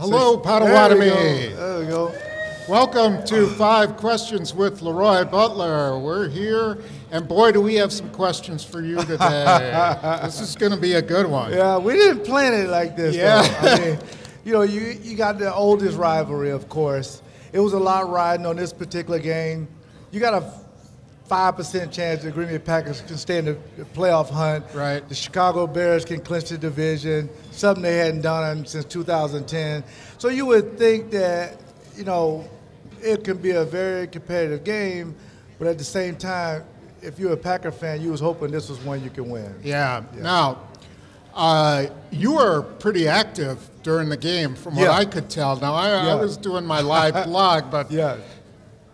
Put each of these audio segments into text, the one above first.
Hello, Potawatomi. There we go. Welcome to 5 Questions with LeRoy Butler. We're here, and boy, do we have some questions for you today. This is going to be a good one. Yeah, we didn't plan it like this, Yeah. though. I mean, you got the oldest rivalry, of course. It was a lot riding on this particular game. You got a 5% chance the Green Bay Packers can stay in the playoff hunt. Right. The Chicago Bears can clinch the division, something they hadn't done since 2010. So you would think that, it can be a very competitive game, but at the same time, if you're a Packer fan, you was hoping this was one you can win. Yeah. Now, you were pretty active during the game from what I could tell. Now, I was doing my live blog, but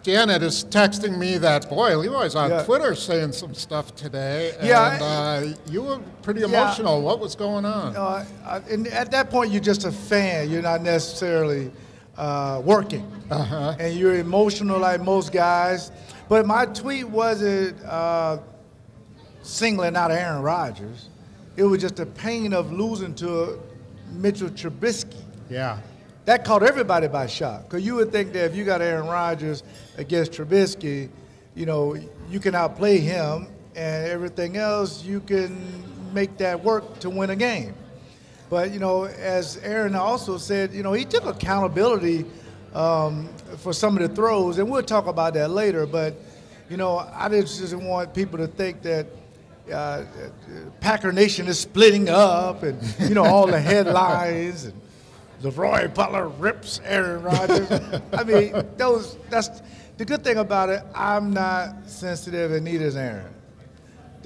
Janet is texting me that, boy, Leroy's on Twitter saying some stuff today. And you were pretty emotional. What was going on? And at that point, you're just a fan. You're not necessarily working. And you're emotional like most guys. But my tweet wasn't singling out Aaron Rodgers. It was just the pain of losing to Mitchell Trubisky. Yeah. That caught everybody by shock. Because you would think that if you got Aaron Rodgers against Trubisky, you can outplay him, and everything else, you can make that work to win a game. But, as Aaron also said, he took accountability for some of the throws, and we'll talk about that later. But, I just didn't want people to think that Packer Nation is splitting up and, all the headlines and LeRoy Butler rips Aaron Rodgers. I mean, that's the good thing about it. I'm not sensitive, and neither is Aaron.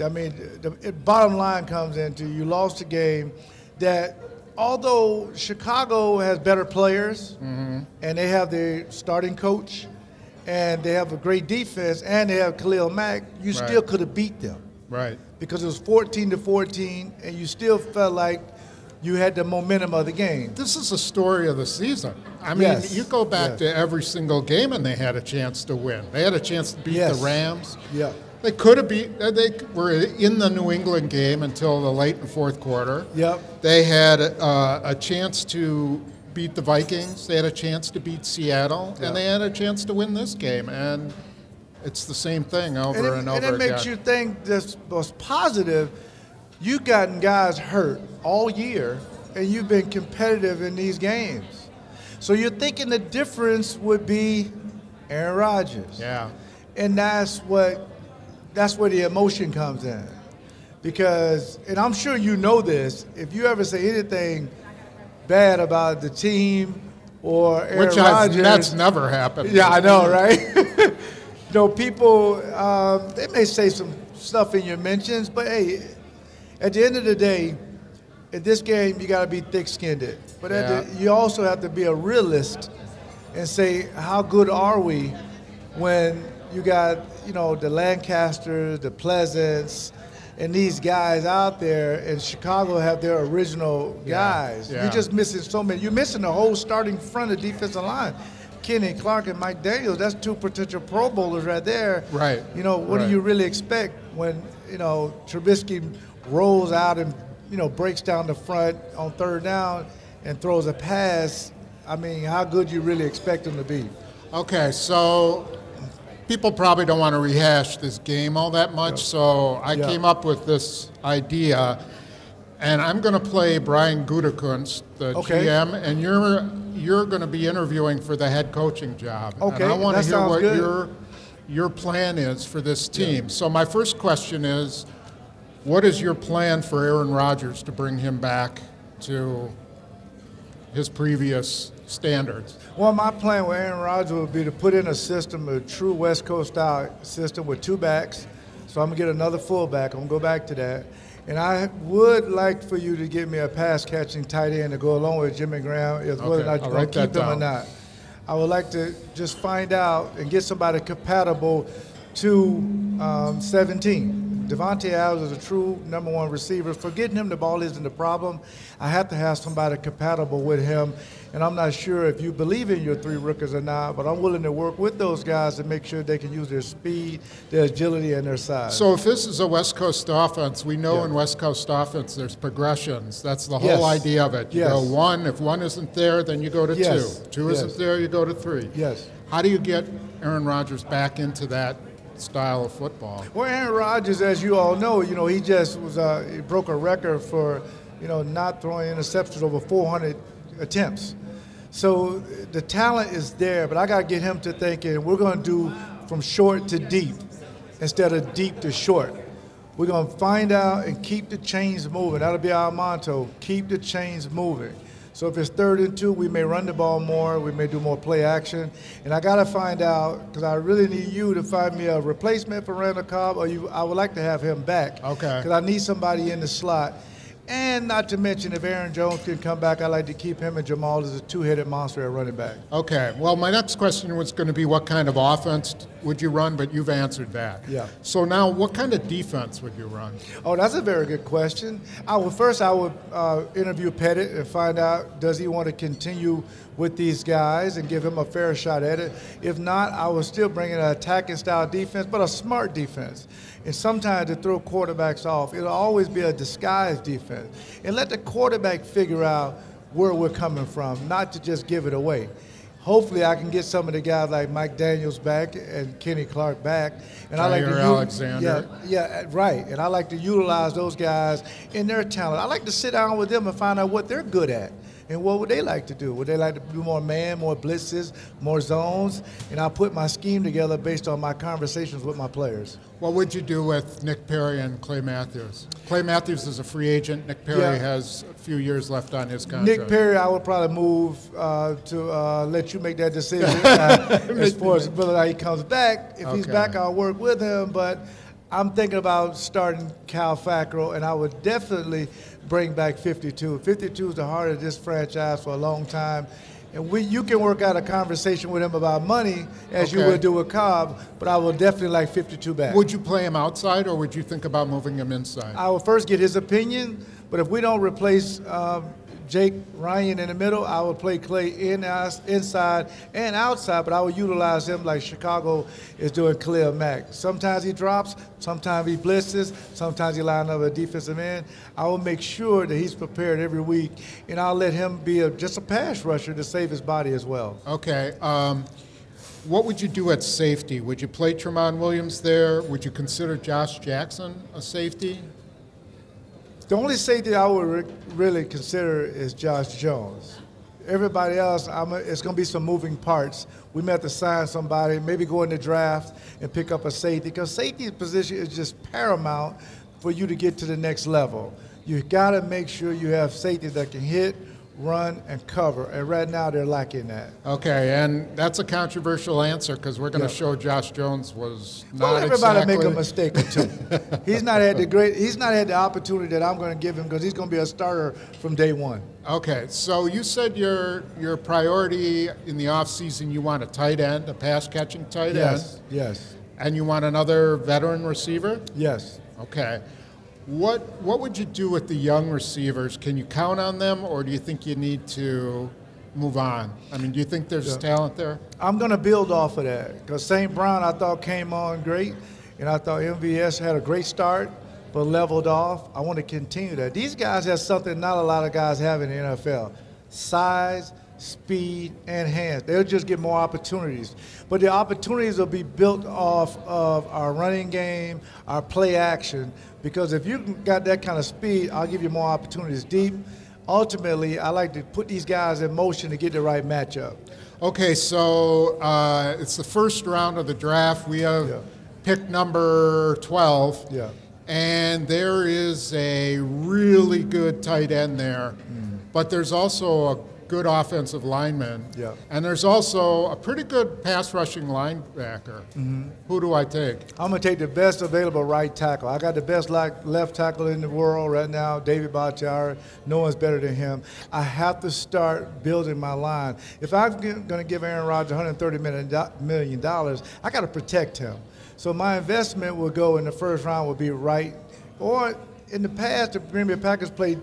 I mean, the bottom line comes into you lost a game that, although Chicago has better players and they have their starting coach and they have a great defense and they have Khalil Mack, you still could have beat them. Right. Because it was 14-14, and you still felt like you had the momentum of the game. This is the story of the season. I mean, you go back to every single game, and they had a chance to win. They had a chance to beat the Rams. Yeah. They could have beat. They were in the New England game until the late and fourth quarter. Yep. They had a chance to beat the Vikings. They had a chance to beat Seattle, and they had a chance to win this game. And it's the same thing over and over again. And it makes you think this was positive. You've gotten guys hurt all year, and you've been competitive in these games. So you're thinking the difference would be Aaron Rodgers. Yeah. And that's where the emotion comes in. Because, and I'm sure you know this, if you ever say anything bad about the team or Aaron Rodgers. That's never happened. Yeah, I know, right? People, they may say some stuff in your mentions, but hey, at the end of the day, in this game, you got to be thick-skinned. But you also have to be a realist and say, how good are we when you got, the Lancasters, the Pleasants, and these guys out there, and Chicago have their original guys. Yeah. You're just missing so many. You're missing the whole starting front of defensive line. Kenny Clark and Mike Daniels, that's 2 potential Pro Bowlers right there. Right. What do you really expect when, Trubisky rolls out and, breaks down the front on third down and throws a pass? I mean, how good you really expect him to be? Okay, so people probably don't want to rehash this game all that much, so I came up with this idea, and I'm going to play Brian Gutekunst, the GM, and you're going to be interviewing for the head coaching job. Okay, and I want to hear what good. your plan is for this team. So my first question is, what is your plan for Aaron Rodgers to bring him back to his previous standards? Well, my plan with Aaron Rodgers would be to put in a system, a true West Coast style system with 2 backs. So I'm going to get another fullback. I'm going to go back to that. And I would like for you to give me a pass-catching tight end to go along with Jimmy Graham, whether or not you're going to keep him or not. I would like to just find out and get somebody compatible to 17. Devontae Adams is a true #1 receiver. So getting him the ball isn't the problem. I have to have somebody compatible with him. And I'm not sure if you believe in your 3 rookies or not, but I'm willing to work with those guys to make sure they can use their speed, their agility, and their size. So if this is a West Coast offense, we know in West Coast offense there's progressions. That's the whole idea of it. You go 1, if 1 isn't there, then you go to 2. 2 isn't there, you go to 3. Yes. How do you get Aaron Rodgers back into that style of football? Well, Aaron Rodgers, as you all know, he just was he broke a record for, not throwing interceptions over 400 attempts. So the talent is there, but I got to get him to thinking we're going to do from short to deep instead of deep to short. We're going to find out and keep the chains moving. That'll be our motto, keep the chains moving. So if it's 3rd and 2, we may run the ball more, we may do more play action. And I got to find out, because I really need you to find me a replacement for Randall Cobb, or I would like to have him back. Okay. Because I need somebody in the slot. And not to mention, if Aaron Jones can come back, I like to keep him and Jamal as a 2-headed monster at running back. Okay. Well, my next question was going to be what kind of offense would you run, but you've answered that. Yeah. So now, what kind of defense would you run? Oh, that's a very good question. I would interview Pettit and find out, does he want to continue with these guys and give him a fair shot at it? If not, I would still bring in an attacking style defense, but a smart defense. And sometimes to throw quarterbacks off, it'll always be a disguised defense. And let the quarterback figure out where we're coming from, not to just give it away. Hopefully I can get some of the guys like Mike Daniels back and Kenny Clark back. And I like to Alexander. Yeah, right. And I like to utilize those guys in their talent. I like to sit down with them and find out what they're good at. And what would they like to do? Would they like to do more man, more blitzes, more zones? And I'll put my scheme together based on my conversations with my players. What would you do with Nick Perry and Clay Matthews? Clay Matthews is a free agent. Nick Perry has a few years left on his contract. Nick Perry, I would probably move to let you make that decision as far as whether he comes back. If he's back, I'll work with him. But I'm thinking about starting Cal Fackrell, and I would definitely bring back 52. 52 is the heart of this franchise for a long time. And you can work out a conversation with him about money, as you would do with Cobb, but I will definitely like 52 back. Would you play him outside, or would you think about moving him inside? I will first get his opinion, but if we don't replace Jake Ryan in the middle, I will play Clay inside and outside, but I will utilize him like Chicago is doing Khalil Mack. Sometimes he drops, sometimes he blitzes, sometimes he lines up a defensive end. I will make sure that he's prepared every week, and I'll let him be just a pass rusher to save his body as well. Okay. What would you do at safety? Would you play Tramon Williams there? Would you consider Josh Jackson a safety? The only safety I would really consider is Josh Jones. Everybody else, it's going to be some moving parts. We may have to sign somebody, maybe go in the draft and pick up a safety, because safety position is just paramount for you to get to the next level. You've got to make sure you have safety that can hit, run, and cover, and right now they're lacking that. Okay, and that's a controversial answer because we're going to show Josh Jones was not Well, everybody make a mistake or two. He's not had the opportunity that I'm going to give him, because he's going to be a starter from day one. Okay, so you said your priority in the offseason, you want a tight end, a pass-catching tight end. Yes. And you want another veteran receiver? Yes. Okay. What would you do with the young receivers? Can you count on them, or do you think you need to move on? I mean, do you think there's talent there? I'm going to build off of that, because St. Brown I thought came on great, and I thought MVS had a great start but leveled off. I want to continue that. These guys have something not a lot of guys have in the NFL: size, speed, and hands. They'll just get more opportunities. But the opportunities will be built off of our running game, our play action, because if you got that kind of speed, I'll give you more opportunities deep. Ultimately, I like to put these guys in motion to get the right matchup. Okay, so it's the first round of the draft. We have pick number 12. Yeah. And there is a really good tight end there. But there's also a good offensive lineman. Yeah. And there's also a pretty good pass rushing linebacker. Who do I take? I'm going to take the best available right tackle. I got the best left tackle in the world right now, David Bakhtiari. No one's better than him. I have to start building my line. If I'm going to give Aaron Rodgers $130 million, I got to protect him. So my investment will go in the first round would be right. Or in the past, the Green Bay Packers played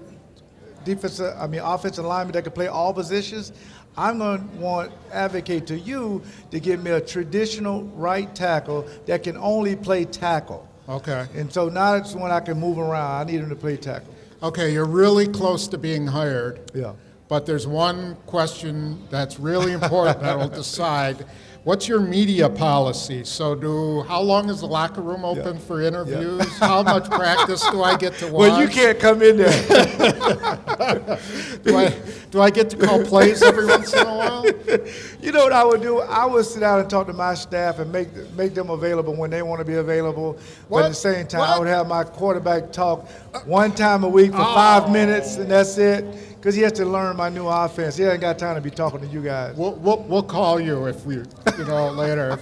offensive linemen that could play all positions. I'm going to advocate to you to give me a traditional right tackle that can only play tackle. Okay. And so now it's when I can move around. I need him to play tackle. Okay, you're really close to being hired. Yeah. But there's one question that's really important that will decide. What's your media policy? So how long is the locker room open for interviews? Yeah. How much practice do I get to watch? Well, you can't come in there. do I get to call plays every once in a while? You know what I would do? I would sit down and talk to my staff and make them available when they want to be available. But at the same time, I would have my quarterback talk one time a week for 5 minutes, and that's it. Because he has to learn my new offense. He hasn't got time to be talking to you guys. We'll call you if later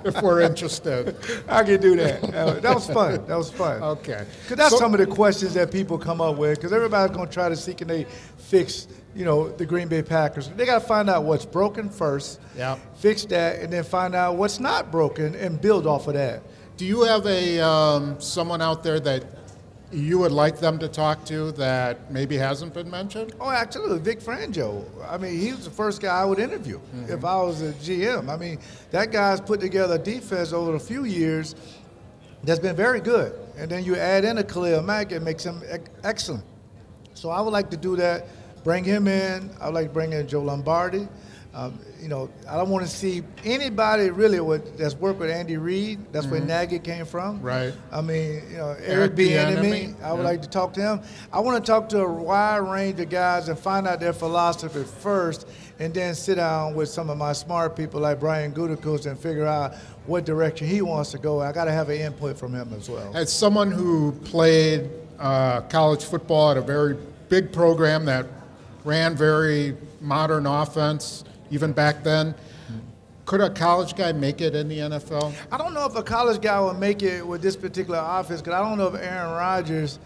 if we're interested. I can do that. That was fun. That was fun. Okay. Because that's some of the questions that people come up with. Because everybody's going to try to see can they fix the Green Bay Packers. They got to find out what's broken first. Yeah. Fix that, and then find out what's not broken and build off of that. Do you have someone out there that you would like them to talk to that maybe hasn't been mentioned? Oh, actually, Vic Fangio. I mean, he was the first guy I would interview if I was a GM. I mean, that guy's put together a defense over a few years that's been very good. And then you add in a Khalil Mack, it makes him excellent. So I would like to do that, bring him in. I would like to bring in Joe Lombardi. I don't want to see anybody really that's worked with Andy Reid. That's where Nagy came from. Right. I mean, Eric Bieniemy. I would like to talk to him. I want to talk to a wide range of guys and find out their philosophy first, and then sit down with some of my smart people like Brian Gutekunst and figure out what direction he wants to go. I got to have an input from him as well. As someone who played college football at a very big program that ran very modern offense, even back then, could a college guy make it in the NFL? I don't know if a college guy will make it with this particular offense, because I don't know if Aaron Rodgers,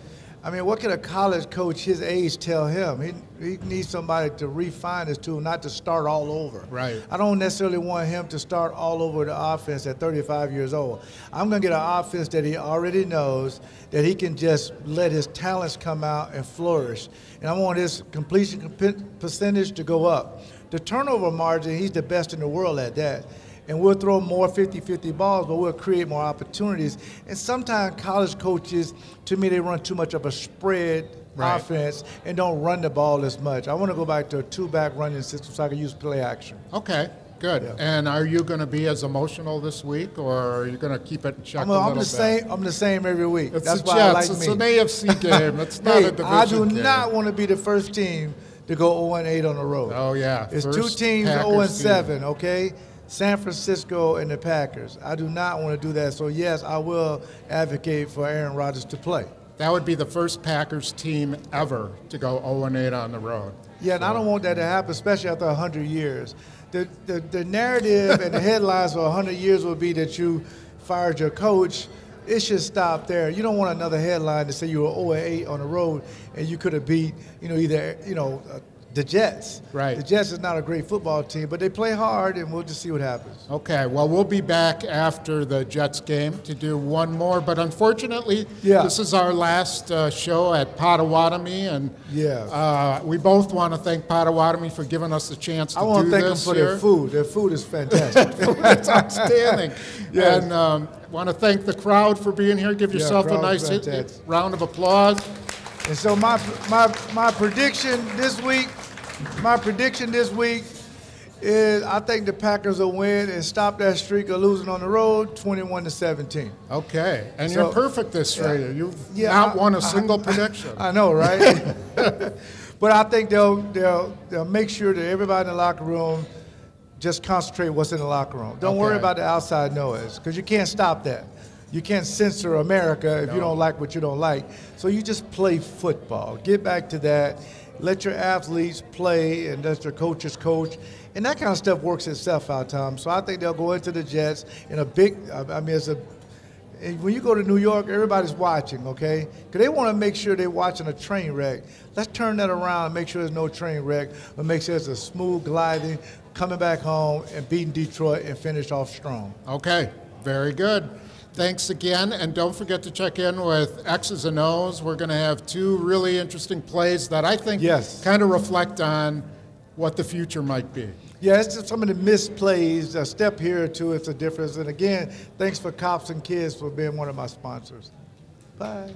what can a college coach his age tell him? He needs somebody to refine his tool, not to start all over. Right. I don't necessarily want him to start all over the offense at 35 years old. I'm going to get an offense that he already knows, that he can just let his talents come out and flourish. And I want his completion percentage to go up. The turnover margin, he's the best in the world at that. And we'll throw more 50-50 balls, but we'll create more opportunities. And sometimes college coaches, to me, they run too much of a spread offense and don't run the ball as much. I want to go back to a two-back running system so I can use play action. Okay, good. Yeah. And are you going to be as emotional this week, or are you going to keep it in check I'm the same every week. That's why I like me. It's an AFC game. It's not a division I do game. not want to be the first team to go 0-8 on the road. Oh, yeah. It's two teams 0-7, okay? San Francisco and the Packers. I do not want to do that. So, yes, I will advocate for Aaron Rodgers to play. That would be the first Packers team ever to go 0-8 on the road. Yeah, and I don't want that to happen, especially after 100 years. The narrative and the headlines for 100 years will be that you fired your coach. It should stop there. You don't want another headline to say you were 0-8 on the road and you could have beat, the Jets. Right. The Jets is not a great football team, but they play hard, and we'll just see what happens. Okay. Well, we'll be back after the Jets game to do one more, but unfortunately, this is our last show at Potawatomi, and we both want to thank Potawatomi for giving us the chance to do this. I want to thank them for their food. Their food is fantastic. It's outstanding. Yes. And want to thank the crowd for being here. Give yourself a nice round of applause. And so my prediction this week is I think the Packers will win and stop that streak of losing on the road, 21-17. Okay, and you're perfect this year. You've not won a single prediction. I know, right? But I think they'll make sure that everybody in the locker room just concentrate what's in the locker room. Don't worry about the outside noise, because you can't stop that. You can't censor America if you don't like what you don't like. So you just play football. Get back to that. Let your athletes play, and let your coaches coach. And that kind of stuff works itself out, Tom. So I think they'll go into the Jets in a big – when you go to New York, everybody's watching, okay? Because they want to make sure they're watching a train wreck. Let's turn that around and make sure there's no train wreck, but make sure it's a smooth gliding, coming back home and beating Detroit and finish off strong. Okay, very good. Thanks again, and don't forget to check in with X's and O's. We're going to have 2 really interesting plays that I think kind of reflect on what the future might be. Yeah, it's just some of the missed plays. A step here or 2 is a difference. And again, thanks for Cops and Kids for being one of my sponsors. Bye.